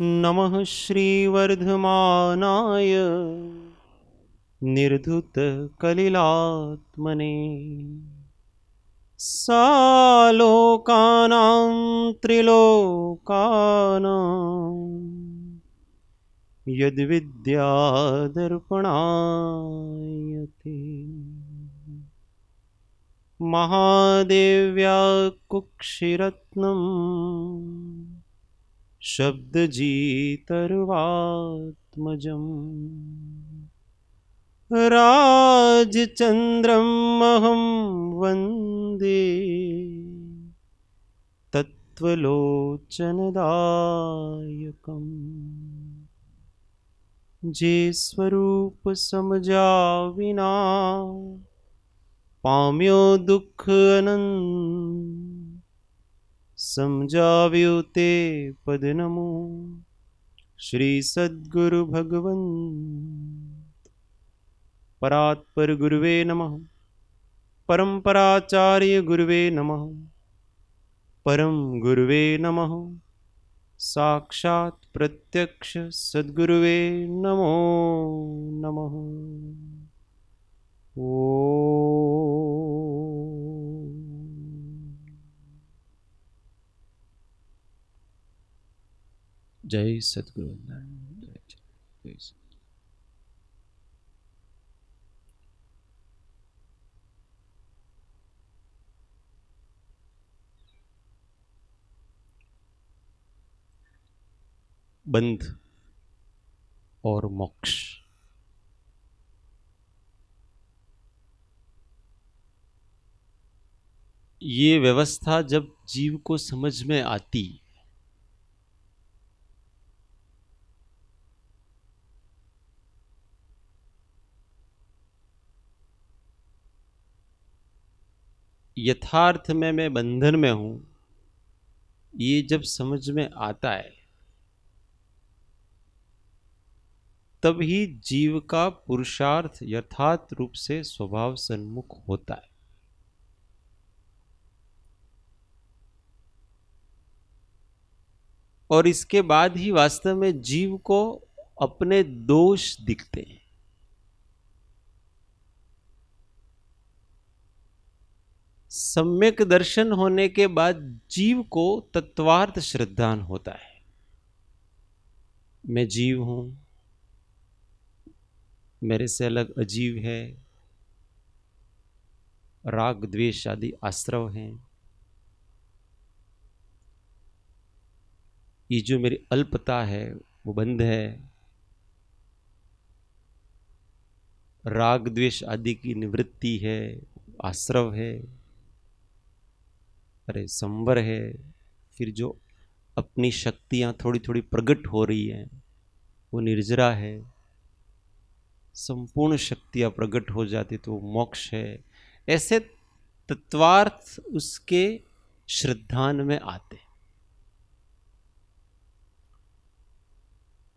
नमः श्रीवर्धमानाय निर्धुतकलिलात्मने सालोकानां त्रिलोकानां यद्विद्यादर्पणायते महादेव्या कुक्षिरत्नम् शब्दजीतर्वात्मजम् राजचन्द्रमहं वन्दे तत्त्वलोचनदायकम् जे स्वरूप समझा विना पाम्यो दुख अनंत समझाव्यो ते पद नमो श्री सद्गुरु भगवन् परात्पर गुरुवे नमः परम्पराचार्य गुरुवे नमः परम गुरुवे नमः साक्षात् प्रत्यक्ष सद्गुरुवे नमो नमः। जय सद्गुरु। जय बंध और मोक्ष। ये व्यवस्था जब जीव को समझ में आती यथार्थ में मैं बंधन में हूं, ये जब समझ में आता है तब ही जीव का पुरुषार्थ यथार्थ रूप से स्वभाव सन्मुख होता है। और इसके बाद ही वास्तव में जीव को अपने दोष दिखते हैं। सम्यक दर्शन होने के बाद जीव को तत्वार्थ श्रद्धान होता है। मैं जीव हूं, मेरे से अलग अजीव है, राग द्वेष आदि आश्रव हैं, ये जो मेरी अल्पता है वो बंध है, राग द्वेष आदि की निवृत्ति है, आश्रव है, अरे संवर है। फिर जो अपनी शक्तियां थोड़ी थोड़ी प्रकट हो रही हैं वो निर्जरा है, संपूर्ण शक्तियां प्रकट हो जाती तो मोक्ष है। ऐसे तत्वार्थ उसके श्रद्धान में आते,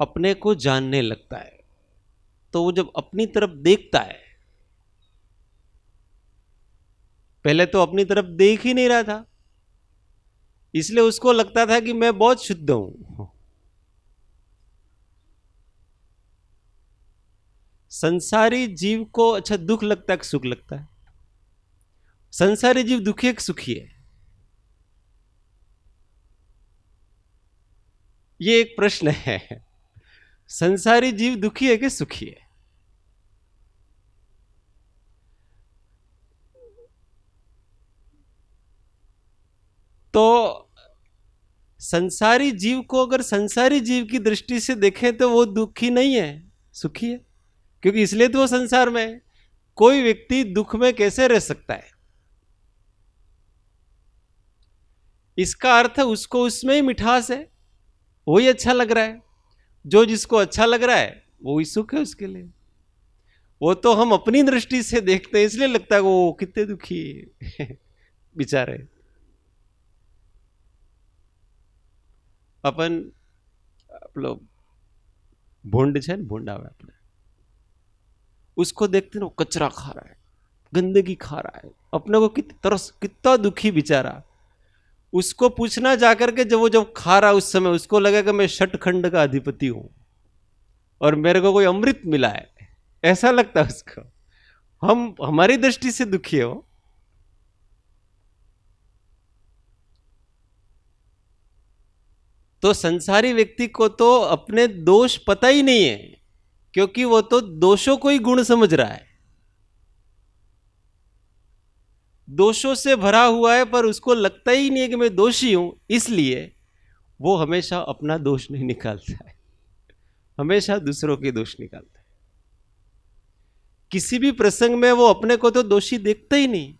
अपने को जानने लगता है। तो वो जब अपनी तरफ देखता है, पहले तो अपनी तरफ देख ही नहीं रहा था, इसलिए उसको लगता था कि मैं बहुत शुद्ध हूं। संसारी जीव को अच्छा दुख लगता है कि सुख लगता है? संसारी जीव दुखी है कि सुखी है? ये एक प्रश्न है। संसारी जीव दुखी है कि सुखी है? तो संसारी जीव को अगर संसारी जीव की दृष्टि से देखें तो वो दुखी नहीं है, सुखी है। क्योंकि इसलिए तो वो संसार में है। कोई व्यक्ति दुख में कैसे रह सकता है? इसका अर्थ है उसको उसमें ही मिठास है, वही अच्छा लग रहा है। जो जिसको अच्छा लग रहा है वो ही सुख है उसके लिए। वो तो हम अपनी दृष्टि से देखते हैं, इसलिए लगता है वो कितने दुखी बेचारे। अपन लोग भूंड है, भूंड आवे अपने, उसको देखते ना, कचरा खा रहा है, गंदगी खा रहा है, अपने को कितनी तरस, कितना दुखी बेचारा। उसको पूछना जाकर के जब खा रहा उस समय उसको लगा कि मैं षटखंड का अधिपति हूं और मेरे को कोई अमृत मिला है, ऐसा लगता है उसको। हम हमारी दृष्टि से दुखी हो। तो संसारी व्यक्ति को तो अपने दोष पता ही नहीं है, क्योंकि वो तो दोषों को ही गुण समझ रहा है, दोषों से भरा हुआ है, पर उसको लगता ही नहीं है कि मैं दोषी हूं। इसलिए वो हमेशा अपना दोष नहीं निकालता है, हमेशा दूसरों के दोष निकालता है। किसी भी प्रसंग में वो अपने को तो दोषी देखता ही नहीं,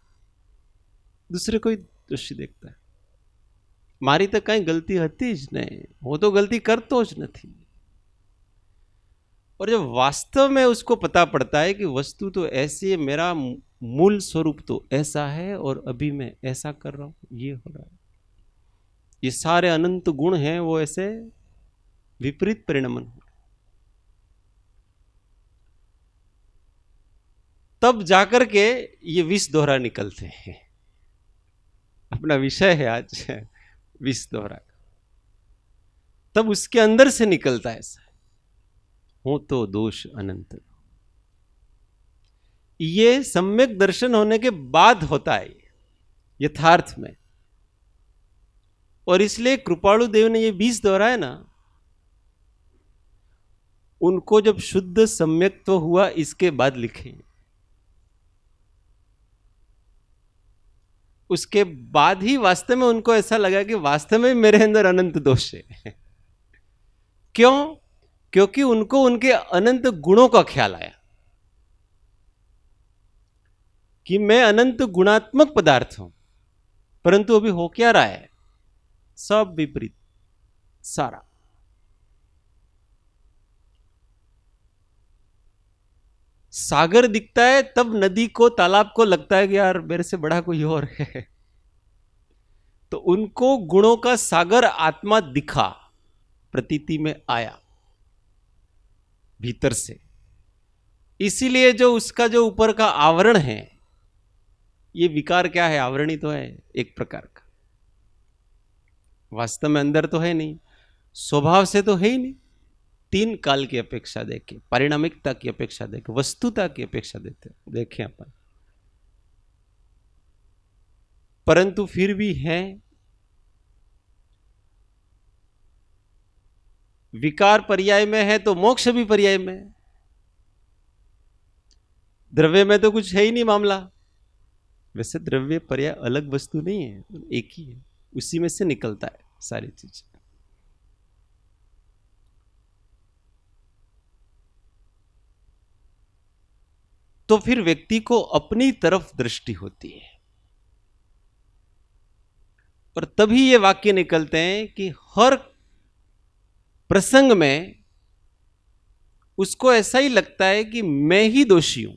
दूसरे को ही दोषी देखता है। मारी तो कहीं गलती हती ज नहीं, वो तो गलती करतो ज नहीं। और जब वास्तव में उसको पता पड़ता है कि वस्तु तो ऐसी है, मेरा मूल स्वरूप तो ऐसा है और अभी मैं ऐसा कर रहा हूं, ये हो रहा है, ये सारे अनंत गुण हैं, वो ऐसे विपरीत परिणमन हो, तब जाकर के ये विष दोहरा निकलते हैं। अपना विषय है आज विष दोहरा, तब उसके अंदर से निकलता है ऐसा, हो तो दोष अनंत। ये सम्यक दर्शन होने के बाद होता है यथार्थ में, और इसलिए कृपाणु देव ने ये 20 दोहराया ना, उनको जब शुद्ध सम्यक्त्व हुआ इसके बाद लिखे, उसके बाद ही वास्तव में उनको ऐसा लगा कि वास्तव में मेरे अंदर अनंत दोष है। क्यों? क्योंकि उनको उनके अनंत गुणों का ख्याल आया कि मैं अनंत गुणात्मक पदार्थ हूं, परंतु अभी हो क्या रहा है, सब विपरीत सारा। सागर दिखता है तब नदी को, तालाब को लगता है कि यार मेरे से बड़ा कोई और है। तो उनको गुणों का सागर आत्मा दिखा, प्रतीति में आया भीतर से। इसीलिए जो उसका जो ऊपर का आवरण है, ये विकार क्या है, आवरण ही तो है एक प्रकार का, वास्तव में अंदर तो है नहीं, स्वभाव से तो है ही नहीं। 3 काल की अपेक्षा देखे, परिणामिकता की अपेक्षा देखे, वस्तुता की अपेक्षा देखें अपन, परंतु फिर भी है। विकार पर्याय में है तो मोक्ष भी पर्याय में है। द्रव्य में तो कुछ है ही नहीं मामला। वैसे द्रव्य पर्याय अलग वस्तु नहीं है, एक ही है, उसी में से निकलता है सारी चीज। तो फिर व्यक्ति को अपनी तरफ दृष्टि होती है, और तभी ये वाक्य निकलते हैं कि हर प्रसंग में उसको ऐसा ही लगता है कि मैं ही दोषी हूं,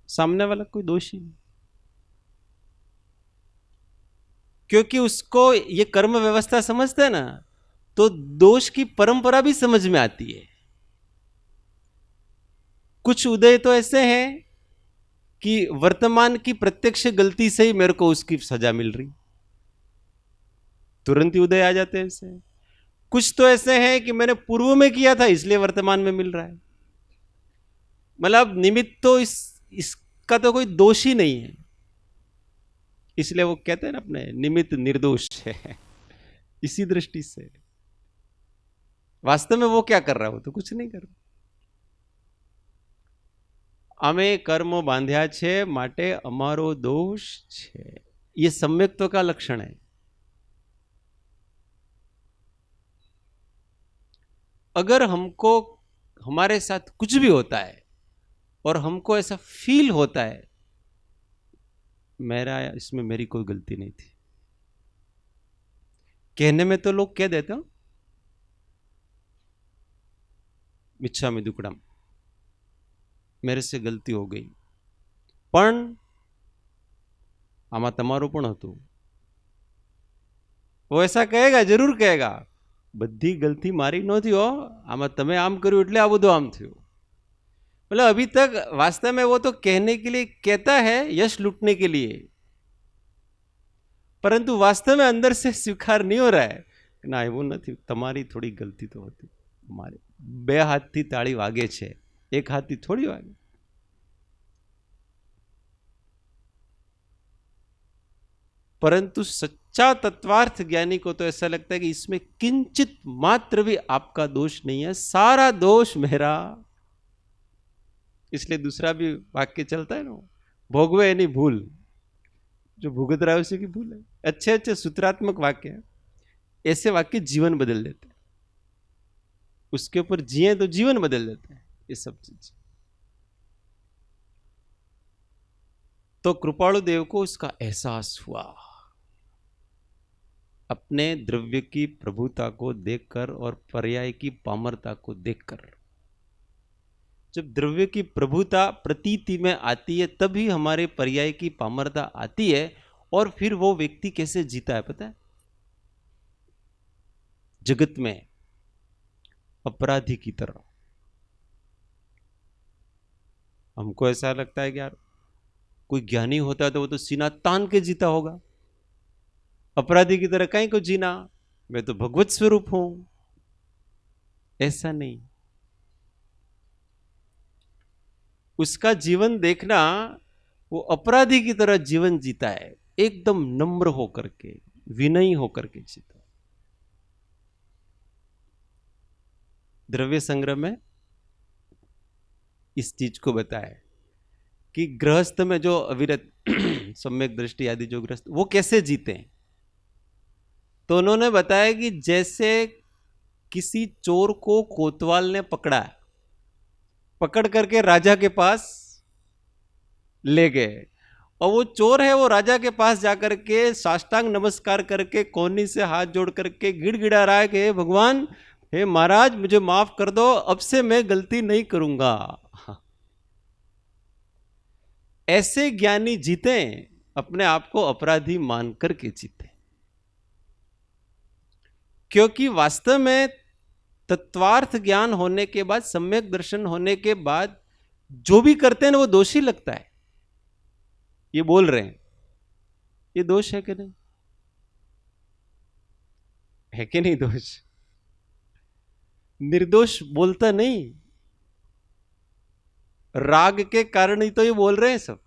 सामने वाला कोई दोषी नहीं। क्योंकि उसको ये कर्म व्यवस्था समझता है ना, तो दोष की परंपरा भी समझ में आती है। कुछ उदय तो ऐसे हैं कि वर्तमान की प्रत्यक्ष गलती से ही मेरे को उसकी सजा मिल रही, तुरंत ही उदय आ जाते हैं ऐसे। कुछ तो ऐसे हैं कि मैंने पूर्व में किया था इसलिए वर्तमान में मिल रहा है। मतलब निमित्त तो इसका तो कोई दोष ही नहीं है, इसलिए वो कहते हैं ना अपने निमित्त निर्दोष है। इसी दृष्टि से वास्तव में वो क्या कर रहा है, वो तो कुछ नहीं कर रहा। અમે કર્મ બાંધ્યા છે માટે અમારો दोष છે, ये सम्यक्त्व का लक्षण है। अगर हमको हमारे साथ कुछ भी होता है और हमको ऐसा फील होता है मेरा इसमें मेरी कोई गलती नहीं थी, कहने में तो लोग कह देते हो मिच्छामी दुक्कड़म, मेरे से गलती हो गई, पण आमा तमारो पण हतुं। वो ऐसा कहेगा, जरूर कहेगा, बधी गलती मारी नहोती हो, आमा तमे आम कर्युं एटले आ बधुं आम थयुं। मतलब अभी तक वास्तव में वो तो कहने के लिए कहता है, यश लूटने के लिए, परंतु वास्तव में अंदर से स्वीकार नहीं हो रहा है ना, એવું નથી, તમારી થોડી ગલતી તો હતી, મારે બે હાથથી તાળી વાગે છે, એક હાથથી થોડી વાગે. परंतु सच्चा तत्वार्थ ज्ञानी को तो ऐसा लगता है कि इसमें किंचित मात्र भी आपका दोष नहीं है, सारा दोष मेरा. इसलिए दूसरा भी वाक्य चलता है ना, भोगवे यानी भूल, जो भुगत रहा है उसी की भूल है. अच्छे अच्छे सूत्रात्मक वाक्य है, ऐसे वाक्य जीवन बदल देते हैं. उसके ऊपर जिए तो जीवन बदल देते हैं ये सब चीज. तो कृपाणु देव को उसका एहसास हुआ अपने द्रव्य की प्रभुता को देखकर और पर्याय की पामरता को देखकर. जब द्रव्य की प्रभुता प्रतीति में आती है तभी हमारे पर्याय की पामरता आती है. और फिर वो व्यक्ति कैसे जीता है पता है? जगत में अपराधी की तरह. हमको ऐसा लगता है कि यार कोई ज्ञानी होता तो वो तो सीना तान के जीता होगा, अपराधी की तरह कहीं को जीना, मैं तो भगवत स्वरूप हूं. ऐसा नहीं. उसका जीवन देखना, वो अपराधी की तरह जीवन जीता है, एकदम नम्र होकर के, विनयी होकर के जीता. द्रव्य संग्रह में इस चीज को बताया कि गृहस्थ में जो अविरत सम्यक दृष्टि आदि जो गृहस्थ, वो कैसे जीते हैं. तो उन्होंने बताया कि जैसे किसी चोर को कोतवाल ने पकड़ा, पकड़ करके राजा के पास ले गए, और वो चोर है वो राजा के पास जाकर के साष्टांग नमस्कार करके कोहनी से हाथ जोड़ करके गिड़गिड़ा रहा है कि हे भगवान, हे महाराज, मुझे माफ कर दो, अब से मैं गलती नहीं करूंगा. ऐसे ज्ञानी जीते, अपने आप को अपराधी मान करके जीते. क्योंकि वास्तव में तत्वार्थ ज्ञान होने के बाद, सम्यक दर्शन होने के बाद जो भी करते हैं ना वो दोषी लगता है. ये बोल रहे हैं, ये दोष है कि नहीं? है कि नहीं दोष? निर्दोष बोलता नहीं, राग के कारण ही तो ये बोल रहे हैं सब.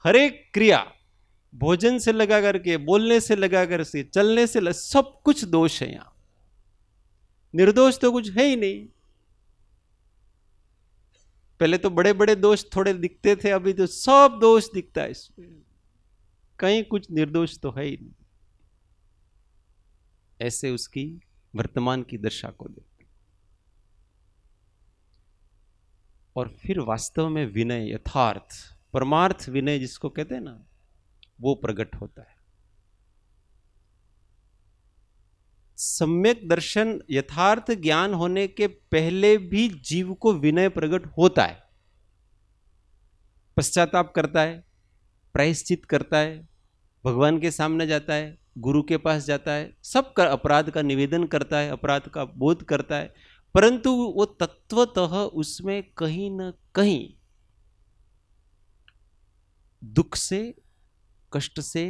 हर एक क्रिया, भोजन से लगा करके, बोलने से लगा करके, चलने से सब कुछ दोष है. यहां निर्दोष तो कुछ है ही नहीं. पहले तो बड़े बड़े दोष थोड़े दिखते थे, अभी तो सब दोष दिखता है इसमें, कहीं कुछ निर्दोष तो है ही नहीं. ऐसे उसकी वर्तमान की दशा को देखते. और फिर वास्तव में विनय, यथार्थ परमार्थ विनय जिसको कहते हैं ना, वो प्रकट होता है. सम्यक दर्शन, यथार्थ ज्ञान होने के पहले भी जीव को विनय प्रकट होता है. पश्चाताप करता है, प्रायश्चित करता है, भगवान के सामने जाता है, गुरु के पास जाता है, सब का अपराध का निवेदन करता है, अपराध का बोध करता है. परंतु वो तत्वतः उसमें कहीं न कहीं दुख से, कष्ट से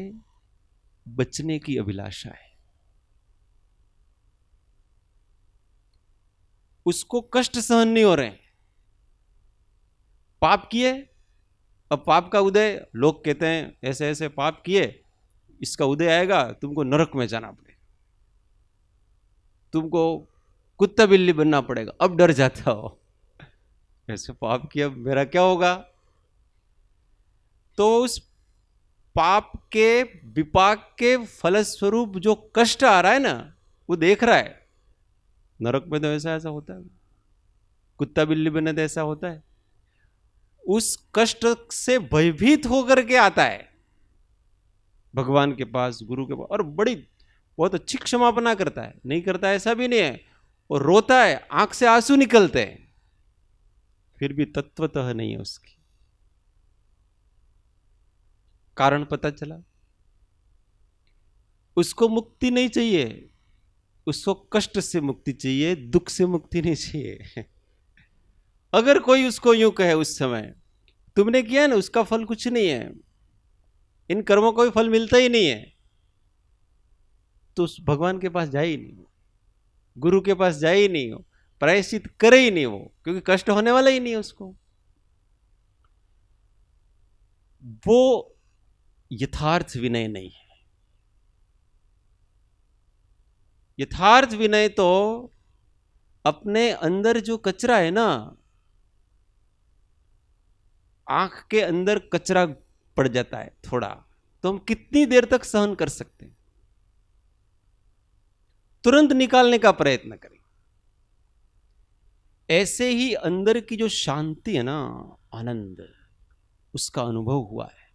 बचने की अभिलाषा है. उसको कष्ट सहन नहीं हो रहे हैं. पाप किए, अब पाप का उदय, लोग कहते हैं ऐसे ऐसे पाप किए, इसका उदय आएगा, तुमको नरक में जाना पड़ेगा, तुमको कुत्ता बिल्ली बनना पड़ेगा. अब डर जाता हो, ऐसे पाप किया, मेरा क्या होगा? तो उस पाप के विपाक के फलस्वरूप जो कष्ट आ रहा है ना, वो देख रहा है. नरक में तो ऐसा ऐसा होता है, कुत्ता बिल्ली बनने तो ऐसा होता है. उस कष्ट से भयभीत होकर के आता है भगवान के पास, गुरु के पास, और बड़ी बहुत अच्छी क्षमापना करता है. नहीं करता है ऐसा भी नहीं है, और रोता है, आंख से आंसू निकलते हैं, फिर भी तत्वतः नहीं है उसकी. कारण पता चला, उसको मुक्ति नहीं चाहिए, उसको कष्ट से मुक्ति चाहिए, दुख से मुक्ति नहीं चाहिए. अगर कोई उसको यूं कहे उस समय, तुमने किया ना, उसका फल कुछ नहीं है, इन कर्मों का भी फल मिलता ही नहीं है, तो उस भगवान के पास जाए ही नहीं हो, गुरु के पास जाए ही नहीं हो, प्रायश्चित करे ही नहीं वो, क्योंकि कष्ट होने वाला ही नहीं है उसको। वो यथार्थ विनय नहीं है। यथार्थ विनय तो अपने अंदर जो कचरा है ना, आंख के अंदर कचरा पड़ जाता है थोड़ा, तो हम कितनी देर तक सहन कर सकते हैं, तुरंत निकालने का प्रयत्न करें। ऐसे ही अंदर की जो शांति है ना, आनंद, उसका अनुभव हुआ है,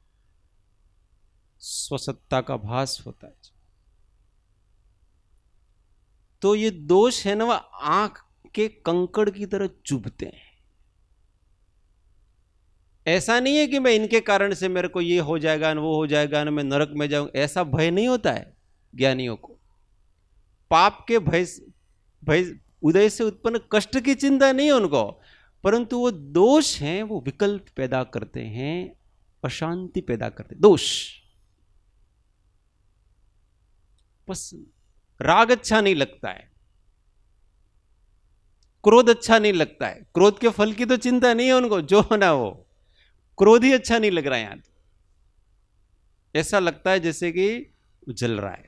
स्वसत्ता का भास होता है। तो ये दोष है ना, वह आंख के कंकड़ की तरह चुभते हैं। ऐसा नहीं है कि मैं इनके कारण से मेरे को ये हो जाएगा न वो हो जाएगा न मैं नरक में जाऊंगा, ऐसा भय नहीं होता है ज्ञानियों को। पाप के भय उदय से उत्पन्न कष्ट की चिंता नहीं है उनको, परंतु वो दोष हैं, वो विकल्प पैदा करते हैं, अशांति पैदा करते हैं। दोष, बस राग अच्छा नहीं लगता है, क्रोध अच्छा नहीं लगता है, क्रोध के फल की तो चिंता नहीं है उनको, जो होना वो, क्रोध ही अच्छा नहीं लग रहा है। यहां तो ऐसा लगता है जैसे कि जल रहा है।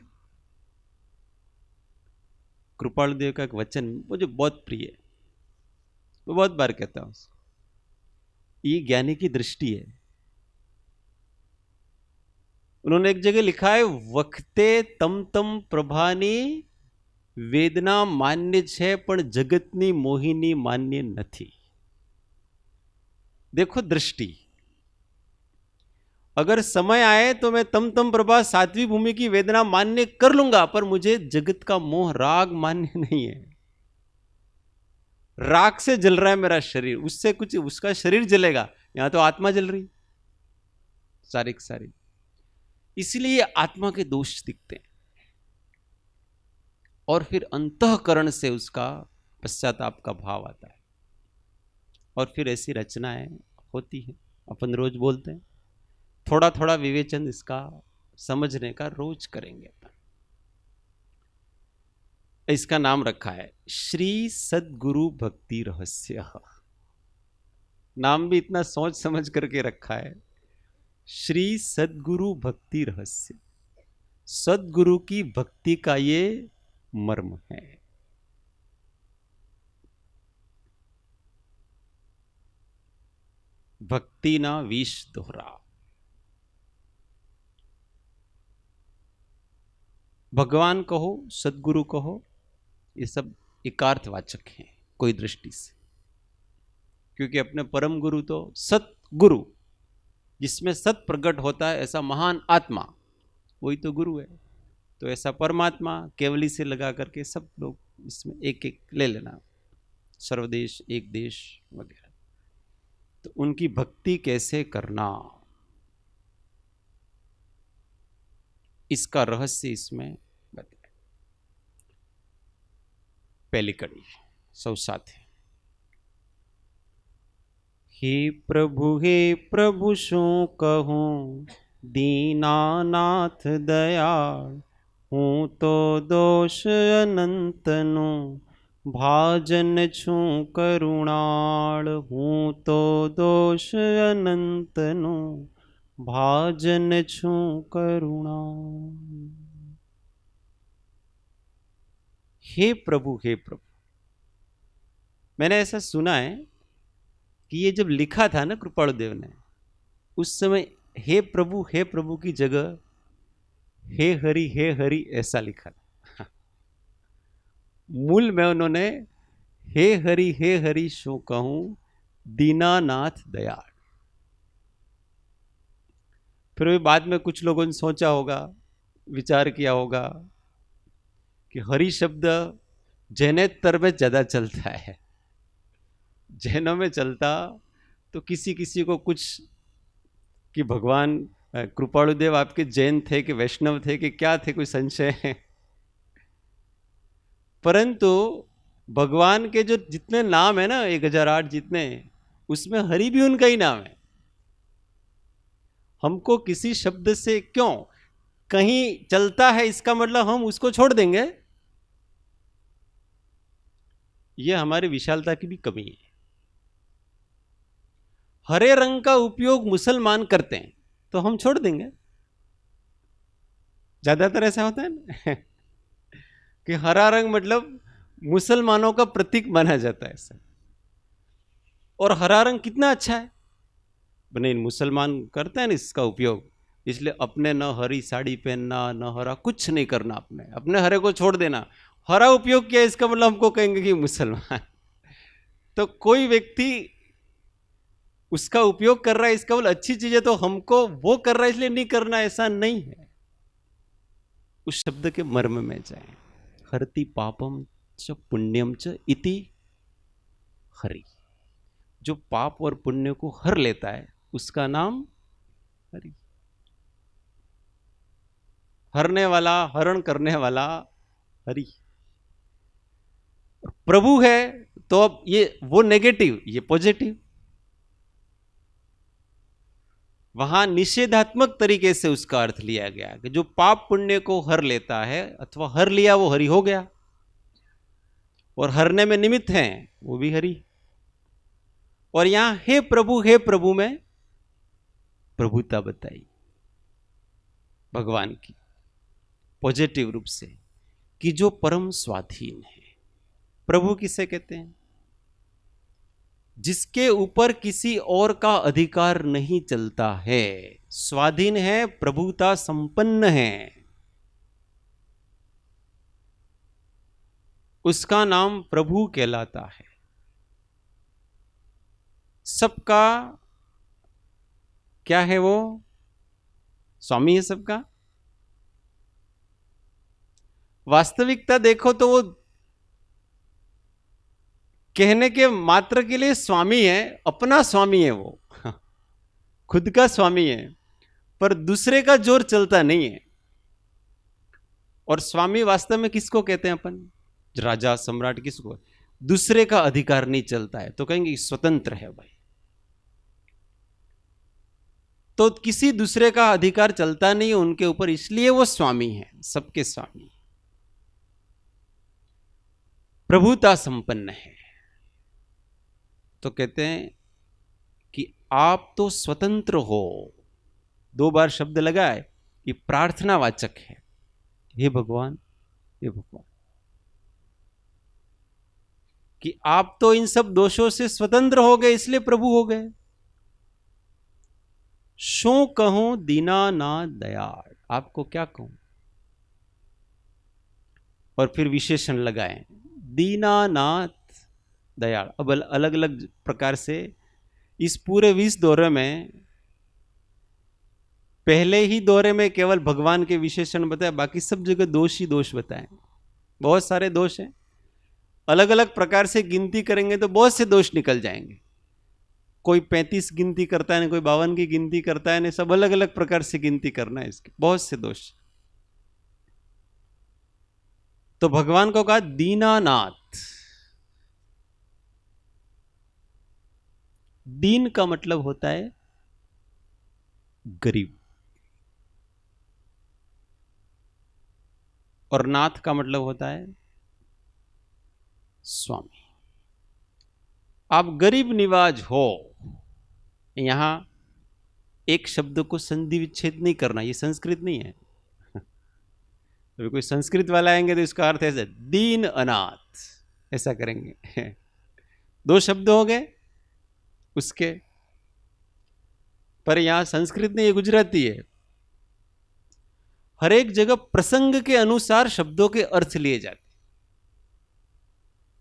कृपाल देव का एक वचन मुझे बहुत प्रिय है, मैं बहुत बार कहता हूं, ये ज्ञानी की दृष्टि है। उन्होंने एक जगह लिखा है, वक्ते तम तम प्रभानी वेदना मान्य है पण जगतनी मोहिनी मान्य नहीं। देखो दृष्टि, अगर समय आए तो मैं तम तम प्रभा सातवीं भूमि की वेदना मान्य कर लूंगा, पर मुझे जगत का मोह राग मान्य नहीं है। राग से जल रहा है मेरा शरीर, उससे कुछ उसका शरीर जलेगा, यहां तो आत्मा जल रही सारी की सारी। इसलिए आत्मा के दोष दिखते हैं, और फिर अंतःकरण से उसका पश्चाताप का भाव आता है, और फिर ऐसी रचनाएं होती हैं। अपन रोज बोलते हैं, थोड़ा थोड़ा विवेचन इसका समझने का रोज करेंगे अपन। इसका नाम रखा है श्री सद्गुरु भक्ति रहस्य। नाम भी इतना सोच समझ करके रखा है, श्री सद्गुरु भक्ति रहस्य। सद्गुरु की भक्ति का ये मर्म है। भक्ति ना विष दोहरा। भगवान कहो, सद्गुरु कहो, ये सब एकार्थवाचक हैं कोई दृष्टि से, क्योंकि अपने परम गुरु तो सतगुरु, जिसमें सत प्रकट होता है, ऐसा महान आत्मा, वही तो गुरु है। तो ऐसा परमात्मा केवली से लगा करके सब लोग इसमें एक एक ले लेना, सर्वदेश एक देश वगैरह। तो उनकी भक्ति कैसे करना, इसका रहस्य इसमें बताया। पहली कड़ी सौ साथ है। हे प्रभु शू कहूं दीनानाथ दयाल, हूँ तो दोष अनंतनु भाजन छू करुणाल। हूँ तो दोष अनंतनु भाजन छू करुणाल। हे प्रभु मैंने ऐसा सुना है कि ये जब लिखा था ना कृपाल देव ने, उस समय हे प्रभु की जगह हे हरि ऐसा लिखा था। मूल में उन्होंने हे हरि शो कहूं दीनानाथ दयाल। फिर भी बाद में कुछ लोगों ने सोचा होगा, विचार किया होगा कि हरि शब्द जैनेतर में ज्यादा चलता है, जैनों में चलता तो किसी किसी को कुछ कि भगवान कृपालुदेव आपके जैन थे कि वैष्णव थे कि क्या थे, कोई संशय है। परंतु भगवान के जो जितने नाम है ना 1008 जितने, उसमें हरि भी उनका ही नाम है। हमको किसी शब्द से क्यों, कहीं चलता है इसका मतलब हम उसको छोड़ देंगे? यह हमारी विशालता की भी कमी है। हरे रंग का उपयोग मुसलमान करते हैं तो हम छोड़ देंगे? ज्यादातर ऐसा होता है ना कि हरा रंग मतलब मुसलमानों का प्रतीक माना जाता है ऐसा। और हरा रंग कितना अच्छा है, बने मुसलमान करते हैं ना इसका उपयोग, इसलिए अपने न हरी साड़ी पहनना न हरा कुछ नहीं करना, अपने हरे को छोड़ देना। हरा उपयोग किया इसका मतलब हमको कहेंगे कि मुसलमान। तो कोई व्यक्ति उसका उपयोग कर रहा है इसका मतलब अच्छी चीज है, तो हमको वो कर रहा है इसलिए नहीं करना, ऐसा नहीं है। उस शब्द के मर्म में जाए, हरति पापम च पुण्यम च इति हरि। जो पाप और पुण्य को हर लेता है उसका नाम हरि। हरने वाला, हरण करने वाला हरि। प्रभु है तो अब ये वो नेगेटिव, ये पॉजिटिव। वहां निषेधात्मक तरीके से उसका अर्थ लिया गया कि जो पाप पुण्य को हर लेता है अथवा हर लिया वो हरि हो गया, और हरने में निमित्त हैं वो भी हरि। और यहां हे प्रभु में प्रभुता बताई भगवान की पॉजिटिव रूप से, कि जो परम स्वाधीन है। प्रभु किसे कहते हैं? जिसके ऊपर किसी और का अधिकार नहीं चलता है, स्वाधीन है, प्रभुता संपन्न है, उसका नाम प्रभु कहलाता है। सबका क्या है वो? स्वामी है सबका। वास्तविकता देखो तो वो कहने के मात्र के लिए स्वामी है, अपना स्वामी है वो खुद का स्वामी है, पर दूसरे का जोर चलता नहीं है। और स्वामी वास्तव में किसको कहते हैं अपन? राजा सम्राट किसको? दूसरे का अधिकार नहीं चलता है तो कहेंगे स्वतंत्र है भाई। तो किसी दूसरे का अधिकार चलता नहीं है उनके ऊपर, इसलिए वो स्वामी है, सबके स्वामी, प्रभुता संपन्न है। तो कहते हैं कि आप तो स्वतंत्र हो। 2 बार शब्द लगा है, ये प्रार्थनावाचक है। हे भगवान, हे भगवान, कि आप तो इन सब दोषों से स्वतंत्र हो गए इसलिए प्रभु हो गए। शो कहूं दीनानाथ दयाल, आपको क्या कहूं? और फिर विशेषण लगाए, दीनानाथ दयाल। अब अलग अलग प्रकार से इस पूरे 20 दौरे में, पहले ही दौरे में केवल भगवान के विशेषण बताए, बाकी सब जगह दोष ही दोष बताए। बहुत सारे दोष हैं, अलग अलग प्रकार से गिनती करेंगे तो बहुत से दोष निकल जाएंगे। कोई 35 गिनती करता है, कोई 52 की गिनती करता है, सब अलग अलग प्रकार से गिनती करना है इसके, बहुत से दोष। तो भगवान को कहा दीनानाथ। दीन का मतलब होता है गरीब, और नाथ का मतलब होता है स्वामी। आप गरीब निवाज हो, यहां एक शब्द को संधि विच्छेद नहीं करना, ये संस्कृत नहीं है। तो कोई संस्कृत वाला आएंगे तो इसका अर्थ ऐसा दीन अनाथ, ऐसा करेंगे। 2 शब्द हो गए उसके, पर यहां संस्कृत नहीं, ये गुजराती है। हर एक जगह प्रसंग के अनुसार शब्दों के अर्थ लिए जाते।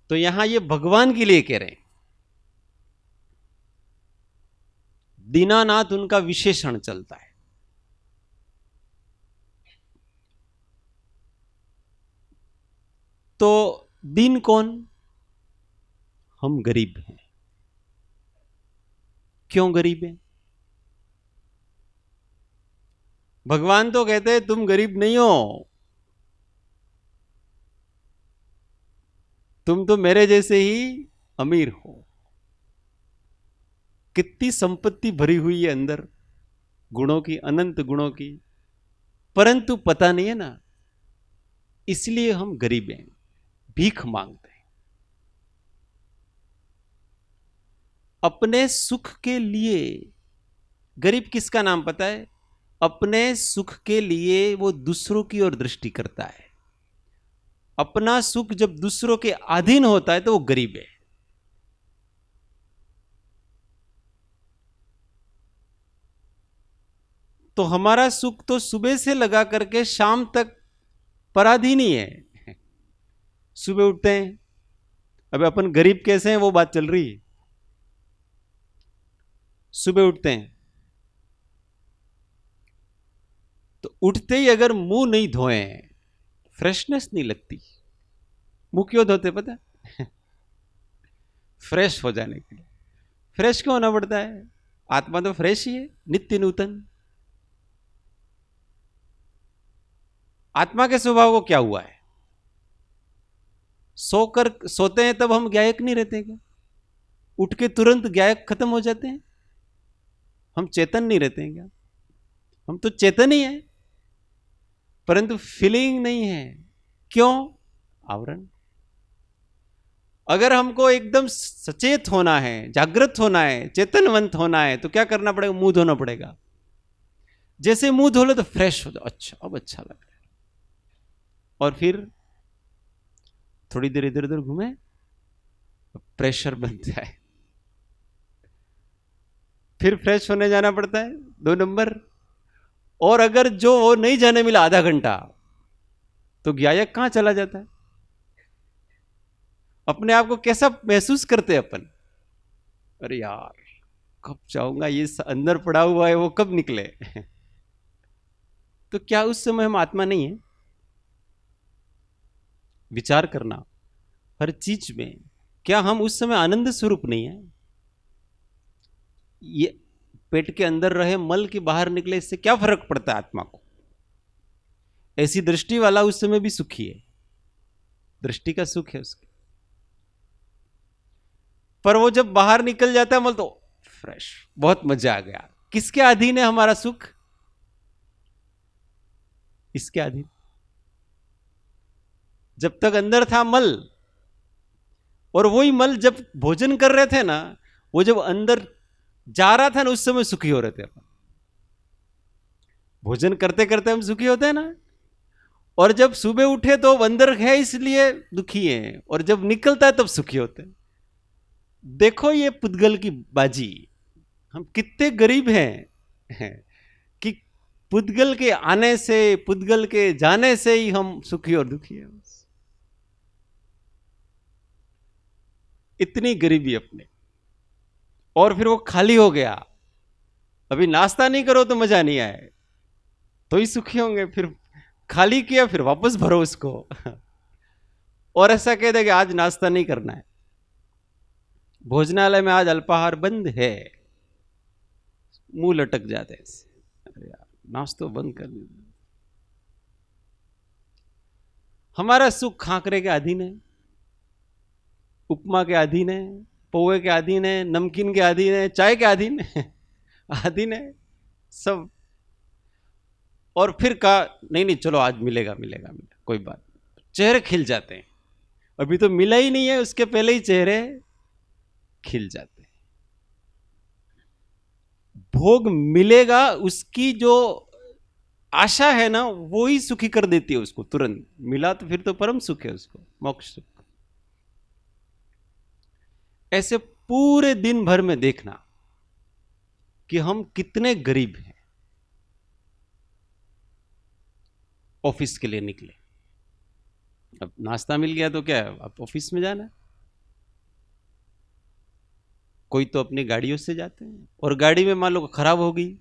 तो यहां ये भगवान के लिए कह रहे हैं। दीनानाथ उनका विशेषण चलता है। तो दीन कौन? हम गरीब हैं। क्यों गरीब हैं? भगवान तो कहते हैं तुम गरीब नहीं हो, तुम तो मेरे जैसे ही अमीर हो। कितनी संपत्ति भरी हुई है अंदर, गुणों की, अनंत गुणों की, परंतु पता नहीं है ना, इसलिए हम गरीब हैं, भीख मांगते हैं। अपने सुख के लिए गरीब किसका नाम पता है? अपने सुख के लिए वो दूसरों की ओर दृष्टि करता है। अपना सुख जब दूसरों के अधीन होता है तो वो गरीब है। तो हमारा सुख तो सुबह से लगा करके शाम तक पराधीन ही है। सुबह उठते हैं, अब अपन गरीब कैसे हैं वो बात चल रही है। सुबह उठते हैं तो उठते ही अगर मुंह नहीं धोए, फ्रेशनेस नहीं लगती। मुंह क्यों धोते पता है? फ्रेश हो जाने के लिए। फ्रेश क्यों होना पड़ता है? आत्मा तो फ्रेश ही है, नित्य नूतन। आत्मा के स्वभाव को क्या हुआ है? सोकर सोते हैं तब हम ज्ञायक नहीं रहते क्या? उठ के तुरंत ज्ञायक खत्म हो जाते हैं? हम चेतन नहीं रहते हैं क्या? हम तो चेतन ही है, परंतु फीलिंग नहीं है। क्यों? आवरण। अगर हमको एकदम सचेत होना है, जागृत होना है, चेतनवंत होना है, तो क्या करना पड़ेगा? मुंह धोना पड़ेगा। जैसे मुंह धो लो तो फ्रेश हो जाओ, अच्छा अब अच्छा लग रहा है। और फिर थोड़ी देर इधर उधर घूमे, प्रेशर बनता है, फिर फ्रेश होने जाना पड़ता है 2 नंबर। और अगर जो वो नहीं जाने मिला आधा घंटा, तो ज्ञायक कहां चला जाता है? अपने आप को कैसा महसूस करते हैं अपन? अरे यार कब जाऊंगा, ये अंदर पड़ा हुआ है वो कब निकले। तो क्या उस समय हम आत्मा नहीं है? विचार करना हर चीज में, क्या हम उस समय आनंद स्वरूप नहीं है? ये पेट के अंदर रहे मल के बाहर निकले, इससे क्या फर्क पड़ता है आत्मा को? ऐसी दृष्टि वाला उस समय भी सुखी है, दृष्टि का सुख है उसके। पर वो जब बाहर निकल जाता है मल तो फ्रेश, बहुत मजा आ गया। किसके अधीन है हमारा सुख? इसके अधीन। जब तक अंदर था मल, और वही मल जब भोजन कर रहे थे ना, वो जब अंदर जा रहा था ना, उस समय सुखी हो रहे थे अपन। भोजन करते करते हम सुखी होते हैं ना। और जब सुबह उठे तो अंदर है इसलिए दुखी है, और जब निकलता है तब सुखी होते हैं। देखो ये पुद्गल की बाजी, हम कितने गरीब हैं कि पुद्गल के आने से, पुद्गल के जाने से ही हम सुखी और दुखी हैं। इतनी गरीबी अपने। और फिर वो खाली हो गया। अभी नाश्ता नहीं करो तो मजा नहीं आए, तो ही सुखी होंगे। फिर खाली किया, फिर वापस भरो उसको। और ऐसा कह दे कि आज नाश्ता नहीं करना है, भोजनालय में आज अल्पाहार बंद है, मुंह लटक जाते हैं। अरे यार नाश्ता बंद कर दीजिए। हमारा सुख खाकरे के अधीन है, उपमा के अधीन है, पोहे के अधीन है, नमकीन के अधीन है, चाय के अधीन है, अधीन है सब। और फिर कहा नहीं नहीं चलो आज मिलेगा मिलेगा मिलेगा, कोई बात। चेहरे खिल जाते हैं, अभी तो मिला ही नहीं है, उसके पहले ही चेहरे खिल जाते हैं। भोग मिलेगा उसकी जो आशा है ना, वो ही सुखी कर देती है उसको। तुरंत मिला तो फिर तो परम सुख है उसको, मोक्ष सुख। ऐसे पूरे दिन भर में देखना कि हम कितने गरीब हैं। ऑफिस के लिए निकले, अब नाश्ता मिल गया तो क्या है, अब ऑफिस में जाना है। कोई तो अपनी गाड़ियों से जाते हैं, और गाड़ी में मान लो खराब हो गई,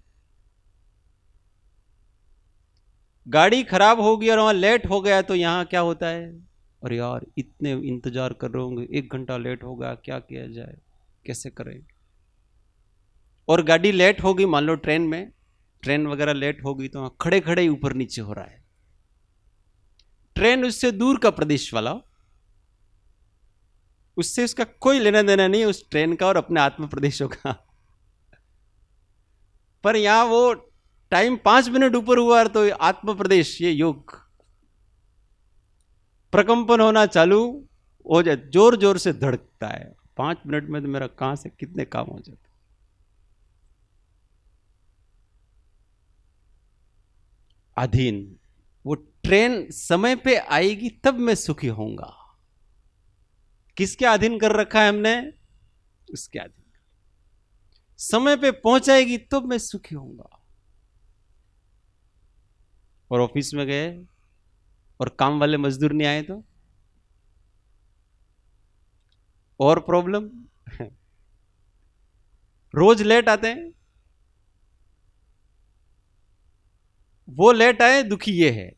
गाड़ी खराब हो गई और वहां लेट हो गया, तो यहां क्या होता है? अरे यार इतने इंतजार कर रहे होंगे, 1 घंटा लेट हो गया, क्या किया जाए, कैसे करें? और गाड़ी लेट हो गई, मान लो ट्रेन में, ट्रेन वगैरह लेट हो गई, तो वहां खड़े खड़े ही ऊपर नीचे हो रहा है। ट्रेन उससे दूर का प्रदेश वाला, उससे उसका कोई लेना देना नहीं है, उस ट्रेन का और अपने आत्म प्रदेशों का। पर यहां वो टाइम 5 मिनट ऊपर हुआ तो आत्म प्रदेश, ये योग प्रकंपन होना चालू हो जाए, जोर जोर से धड़कता है। 5 मिनट में तो मेरा कहां से कितने काम हो जाते। अधीन, वो ट्रेन समय पे आएगी तब मैं सुखी होऊंगा। किसके अधीन कर रखा है हमने? उसके अधीन। समय पे पहुंचाएगी तब मैं सुखी होऊंगा। और ऑफिस में गए और काम वाले मजदूर नहीं आए तो और प्रॉब्लम। रोज लेट आते हैं, वो लेट आए, दुखी ये है।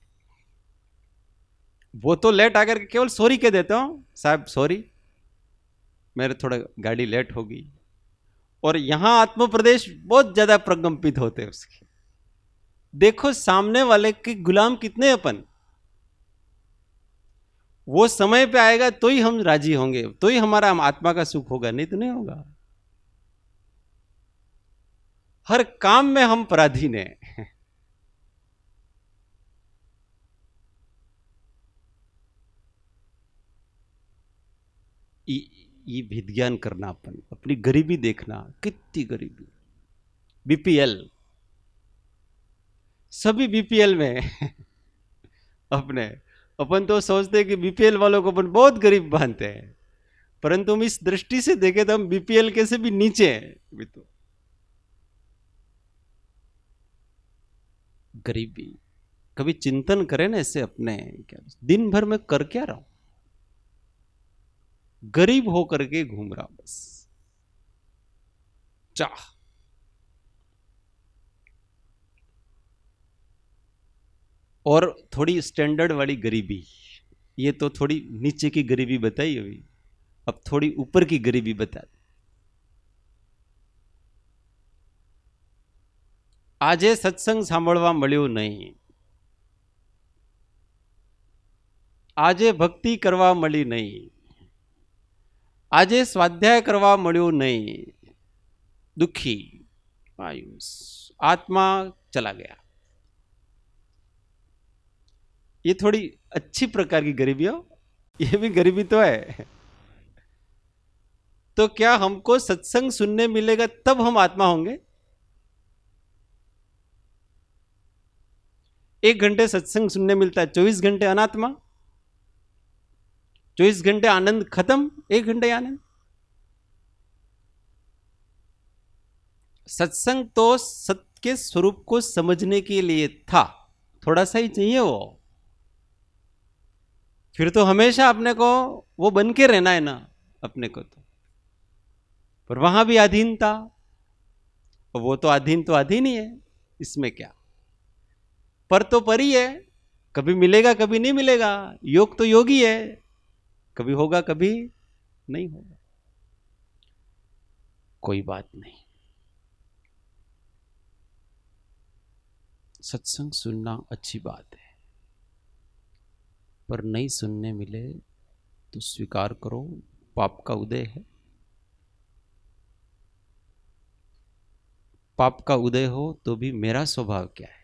वो तो लेट आकर के केवल सॉरी कह देता हूं, साहब सॉरी मेरे थोड़ा गाड़ी लेट होगी। और यहां आत्म प्रदेश बहुत ज्यादा प्रकंपित होते हैं उसके। देखो सामने वाले के गुलाम कितने अपन। वो समय पे आएगा तो ही हम राजी होंगे, तो ही हमारा आत्मा का सुख होगा, नहीं तो नहीं होगा। हर काम में हम पराधीन हैं। ये विज्ञान करना, अपन अपनी गरीबी देखना, कितनी गरीबी। बीपीएल, सभी बीपीएल में अपने अपन तो सोचते हैं कि बीपीएल वालों को अपन बहुत गरीब मानते हैं, परंतु हम इस दृष्टि से देखें तो हम बीपीएल के से भी नीचे हैं। भी तो गरीबी, कभी चिंतन करें ना ऐसे अपने, क्या दिन भर में कर क्या रहा हूं, गरीब होकर के घूम रहा बस। चाह और थोड़ी स्टैंडर्ड वाली गरीबी, ये तो थोड़ी नीचे की गरीबी बताई अभी, अब थोड़ी ऊपर की गरीबी बता। आजे सत्संग सांभळवा मळ्यो नहीं, आजे भक्ति करवा मળી नहीं, आजे स्वाध्याय करवा मळ्यो नहीं, दुखी मायूस आत्मा चला गया। ये थोड़ी अच्छी प्रकार की गरीबी हो, ये भी गरीबी तो है। तो क्या हमको सत्संग सुनने मिलेगा तब हम आत्मा होंगे? 1 घंटे सत्संग सुनने मिलता है, 24 घंटे अनात्मा, 24 घंटे आनंद खत्म, 1 घंटे आनंद। सत्संग तो सत्य के स्वरूप को समझने के लिए था, थोड़ा सा ही चाहिए वो, फिर तो हमेशा अपने को वो बन के रहना है ना अपने को तो। पर वहां भी अधीन था, वो तो अधीन ही है, इसमें क्या। पर तो पर ही है, कभी मिलेगा कभी नहीं मिलेगा। योग तो योगी है, कभी होगा कभी नहीं होगा, कोई बात नहीं। सत्संग सुनना अच्छी बात है, पर नहीं सुनने मिले तो स्वीकार करो पाप का उदय है। पाप का उदय हो तो भी मेरा स्वभाव क्या है,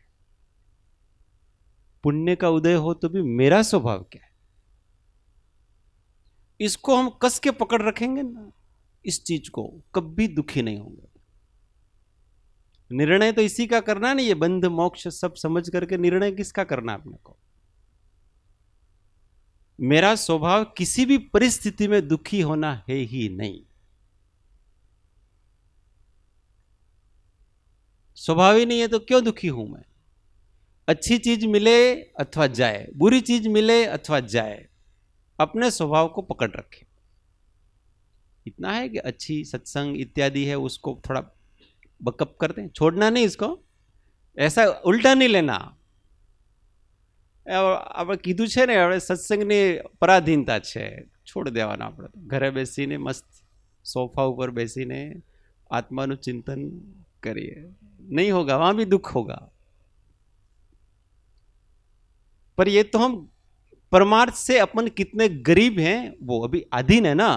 पुण्य का उदय हो तो भी मेरा स्वभाव क्या है। इसको हम कस के पकड़ रखेंगे ना, इस चीज को कभी दुखी नहीं होंगे। निर्णय तो इसी का करना नहीं, ये बंध मोक्ष सब समझ करके निर्णय किसका करना अपने को। मेरा स्वभाव किसी भी परिस्थिति में दुखी होना है ही नहीं, स्वभाव ही नहीं है तो क्यों दुखी हूं मैं। अच्छी चीज मिले अथवा जाए, बुरी चीज मिले अथवा जाए, अपने स्वभाव को पकड़ रखे। इतना है कि अच्छी सत्संग इत्यादि है उसको थोड़ा बकअप करते हैं, छोड़ना नहीं इसको, ऐसा उल्टा नहीं लेना। આપણે કીધું છે ને, હવે સત્સંગની પરાધીનતા છે, છોડ દેવાના આપણે તો ઘરે બેસીને મસ્ત સોફા ઉપર બેસીને આત્માનું ચિંતન કરીએ, नहीं होगा, वहां भी दुख होगा। पर ये तो हम परमार्थ से अपन कितने गरीब हैं वो अभी अधीन है ना।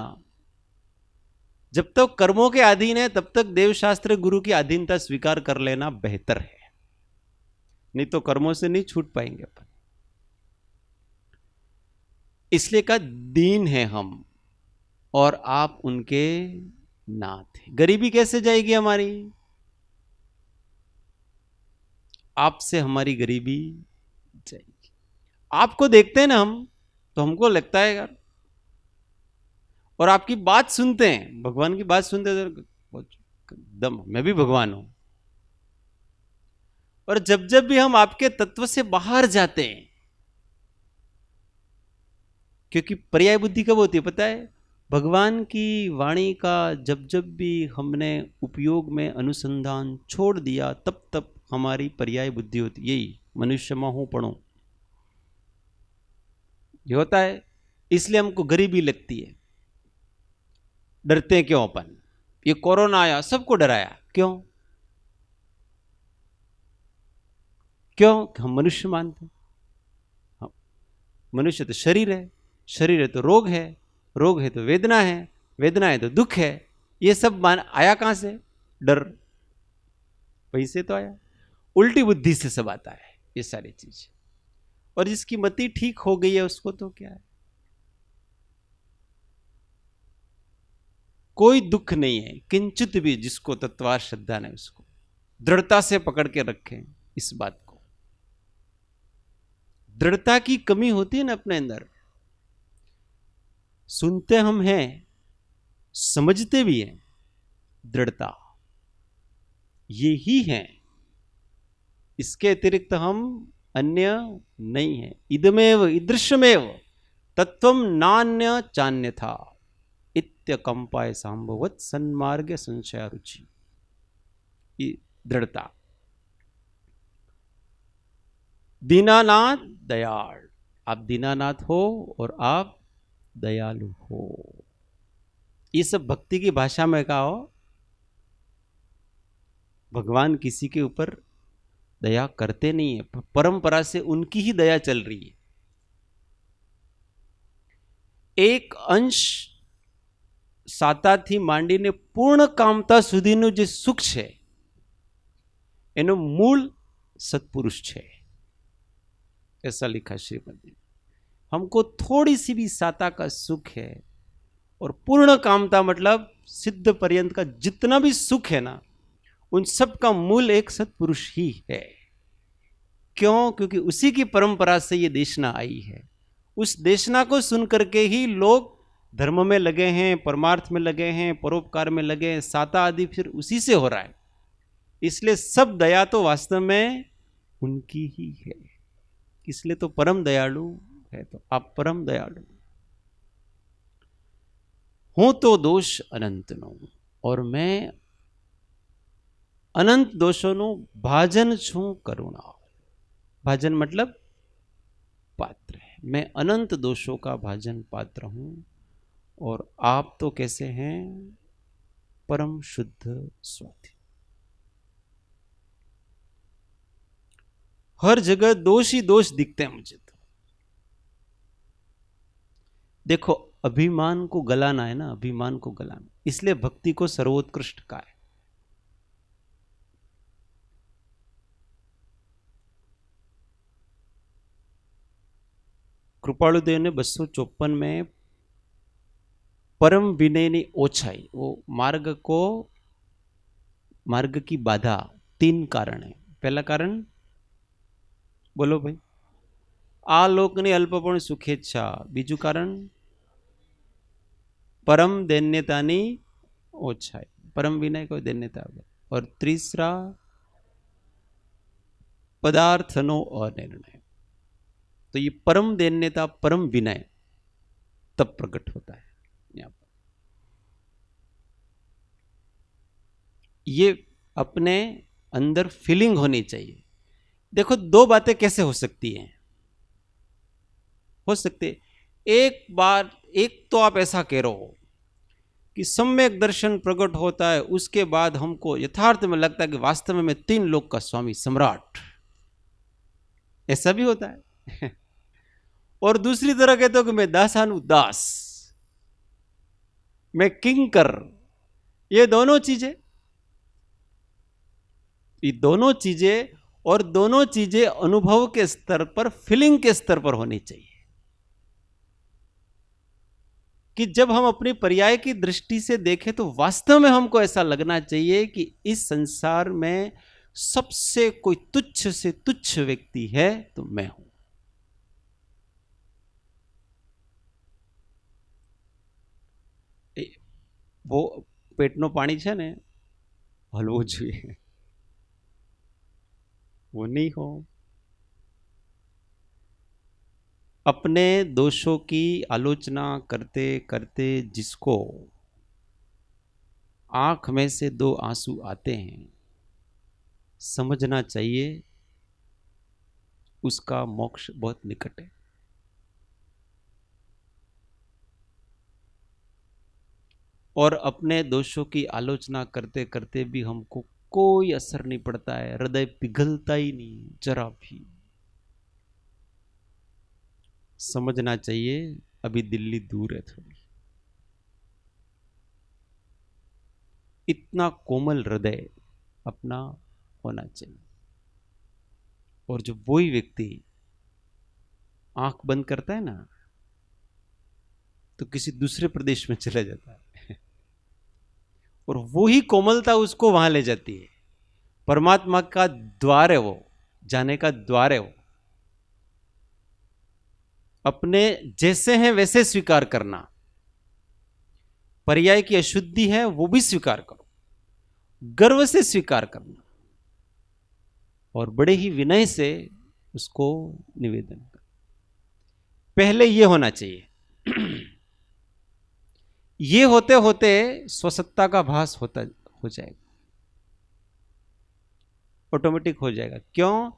जब तक कर्मों के अधीन है तब तक देवशास्त्र गुरु की अधीनता स्वीकार कर लेना बेहतर है। नहीं तो कर्मों से नहीं छूट पाएंगे अपन। इसलिए का दीन है हम और आप उनके नाथ हैं। गरीबी कैसे जाएगी हमारी? आपसे हमारी गरीबी जाएगी। आपको देखते हैं ना हम, तो हमको लगता है यार, और आपकी बात सुनते हैं, भगवान की बात सुनते हैं तो एकदम मैं भी भगवान हूं। और जब जब भी हम आपके तत्व से बाहर जाते हैं, क्योंकि पर्याय बुद्धि कब होती है पता है? भगवान की वाणी का जब जब भी हमने उपयोग में अनुसंधान छोड़ दिया, तब तब हमारी पर्याय बुद्धि होती। यही मनुष्य महू पढ़ो, ये होता है। इसलिए हमको गरीबी लगती है। डरते हैं क्यों अपन? ये कोरोना आया, सबको डराया, क्यों? क्यों? हम मनुष्य मानते हैं। हाँ, मनुष्य तो शरीर है, शरीर है तो रोग है, रोग है तो वेदना है, वेदना है तो दुख है। ये सब मान आया कहां से? डर, वहीं से तो आया। उल्टी बुद्धि से सब आता है ये सारी चीज। और जिसकी मति ठीक हो गई है उसको तो क्या है, कोई दुख नहीं है किंचित भी। जिसको तत्वार श्रद्धा ने उसको दृढ़ता से पकड़ के रखें इस बात को। दृढ़ता की कमी होती है ना अपने अंदर। सुनते हम हैं, समझते भी हैं, दृढ़ता ये ही है। इसके अतिरिक्त हम अन्य नहीं है। इदमेव ईदृशमेव तत्वम नान्य चान्य था इत्य कंपाय संभवत सन्मार्ग संशय रुचि। दृढ़ता। दीनानाथ दयाल, आप दीनानाथ हो और आप दयालु हो। ये सब भक्ति की भाषा में कहा हो। भगवान किसी के ऊपर दया करते नहीं है, परंपरा से उनकी ही दया चल रही है। एक अंश साताथी માંડીને પૂર્ણ કામતા સુધીનું જે સુખ છે એનો મૂળ सतपुरुष છે, ऐसा लिखा श्रीमद में। हमको थोड़ी सी भी साता का सुख है, और पूर्ण कामता मतलब सिद्ध पर्यंत का जितना भी सुख है ना, उन सब का मूल एक सतपुरुष ही है। क्यों? क्योंकि उसी की परंपरा से ये देशना आई है। उस देशना को सुन करके ही लोग धर्म में लगे हैं, परमार्थ में लगे हैं, परोपकार में लगे हैं। साता आदि फिर उसी से हो रहा है। इसलिए सब दया तो वास्तव में उनकी ही है। इसलिए तो परम दयालु है। तो आप परम दयालु हूं तो दोष अनंत नो, और मैं अनंत दोषों नो भाजन छू करुणा। भाजन मतलब पात्र है। मैं अनंत दोषों का भाजन पात्र हूं, और आप तो कैसे हैं? परम शुद्ध स्वाति। हर जगह दोष ही दोष दिखते हैं मुझे तो। देखो, अभिमान को गलाना है ना, अभिमान को गलाना। इसलिए भक्ति को सर्वोत्कृष्ट का है। कृपालुदेव ने 254 में परम विनय ने ओछाई, वो मार्ग की बाधा 3 कारण है। पहला कारण बोलो भाई, आलोकनी अल्पपण सुखेच्छा। बीजू कारण परम दैन्यतानी ओछाई, परम विनय को दैन्यता। और तीसरा पदार्थनो अनिर्णय। तो ये परम दैन्यता, परम विनय तब प्रकट होता है यहां पर। ये अपने अंदर फीलिंग होनी चाहिए। देखो, 2 बातें कैसे हो सकती हैं? हो सकते एक बार, एक तो आप ऐसा कह रहे हो कि सम्यक दर्शन प्रकट होता है, उसके बाद हमको यथार्थ में लगता है कि वास्तव में मैं 3 लोक का स्वामी सम्राट। ऐसा भी होता है। और दूसरी तरह कहते हो कि मैं दासानुदास, मैं किंकर। ये दोनों चीजें और दोनों चीजें अनुभव के स्तर पर, फीलिंग के स्तर पर होनी चाहिए। कि जब हम अपनी पर्याय की दृष्टि से देखें तो वास्तव में हमको ऐसा लगना चाहिए कि इस संसार में सबसे कोई तुच्छ से तुच्छ व्यक्ति है तो मैं हूं। वो पेटनो पानी છે ને હલવું જોઈએ, वो नहीं हो। अपने दोषों की आलोचना करते करते जिसको आंख में से दो आंसू आते हैं, समझना चाहिए उसका मोक्ष बहुत निकट है। और अपने दोषों की आलोचना करते करते भी हमको कोई असर नहीं पड़ता है, हृदय पिघलता ही नहीं जरा भी। समझना चाहिए अभी दिल्ली दूर है थोड़ी। इतना कोमल हृदय अपना होना चाहिए। और जब वही व्यक्ति आंख बंद करता है ना तो किसी दूसरे प्रदेश में चला जाता है और वही कोमलता उसको वहां ले जाती है। परमात्मा का द्वार है वो, जाने का द्वार है वो। अपने जैसे हैं वैसे स्वीकार करना, पर्याय की अशुद्धि है वो भी स्वीकार करो, गर्व से स्वीकार करना और बड़े ही विनय से उसको निवेदन करो। पहले ये होना चाहिए। ये होते होते स्वसत्ता का भास होता हो जाएगा, ऑटोमेटिक हो जाएगा। क्यों?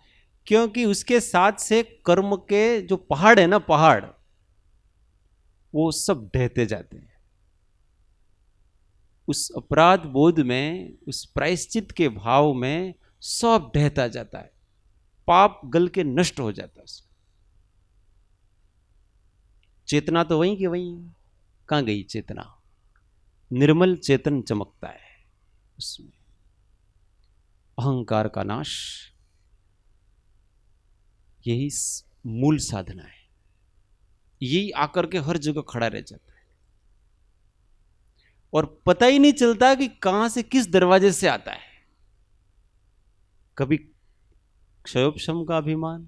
क्योंकि उसके साथ से कर्म के जो पहाड़ है ना, पहाड़, वो सब ढहते जाते हैं। उस अपराध बोध में, उस प्रायश्चित के भाव में सब ढहता जाता है, पाप गल के नष्ट हो जाता है। चेतना तो वहीं की वहीं, कहां गई चेतना? निर्मल चेतन चमकता है उसमें। अहंकार का नाश, यही मूल साधना है। यही आकर के हर जगह खड़ा रह जाता है और पता ही नहीं चलता कि कहां से, किस दरवाजे से आता है। कभी क्षयोपशम का अभिमान,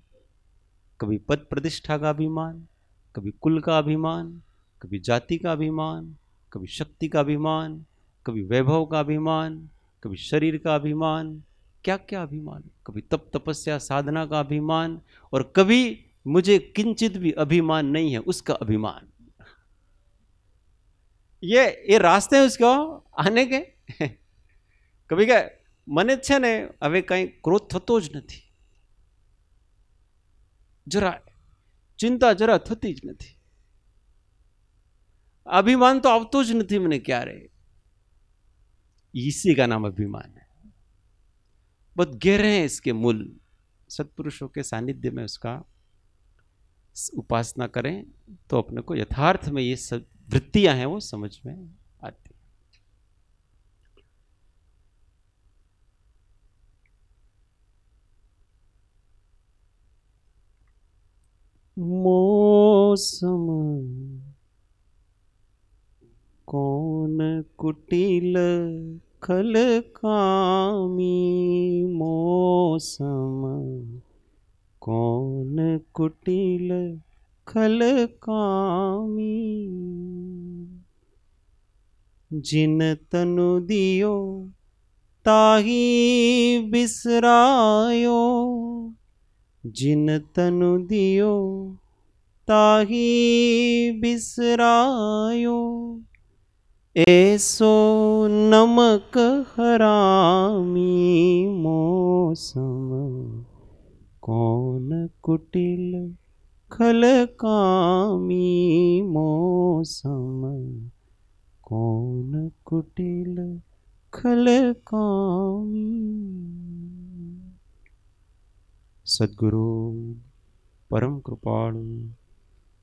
कभी पद प्रतिष्ठा का अभिमान, कभी कुल का अभिमान, कभी जाति का अभिमान, कभी शक्ति का अभिमान, कभी वैभव का अभिमान, कभी शरीर का अभिमान, क्या क्या अभिमान, कभी तप तपस्या साधना का अभिमान, और कभी मुझे किंचित भी अभिमान नहीं है उसका अभिमान। ये रास्ते हैं उसको आने के। कभी क्या મને છે ને હવે કંઈ ક્રોધ થતો જ નથી, જરા चिंता जरा थती ज नहीं, अभिमान तो आवतो ज नहीं मने क्यारे। इसी का नाम अभिमान है। बहुत गहरे हैं इसके मूल। सत्पुरुषों के सानिध्य में उसका उपासना करें तो अपने को यथार्थ में ये सब वृत्तियां हैं वो समझ में आती। मौसम कौन कुटिल खल कामी, मौसम कौन कुटिल खल कामी, जिन तनु दियो ताही बिसरायो, जिन तनु दियो ताही बिसरायो, ऐसो नमक हरामी, मौसम कौन कुटिल खल कामी, मौसम कौन कुटिल खल कामी। सद्गुरु परम कृपाणु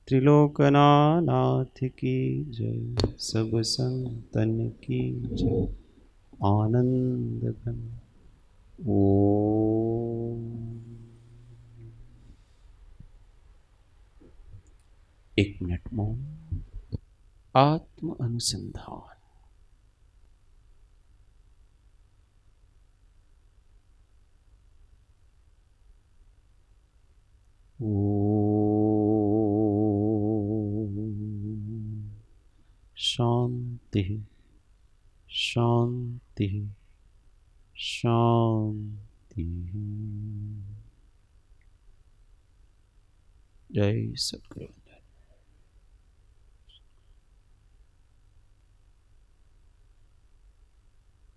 त्रिलोकनाथ की जय, सब संतन की जय। आनंद घन एक मिनट मौन। आत्म अनुसंधान। शांति शांति शांति। जय सद्गुरु।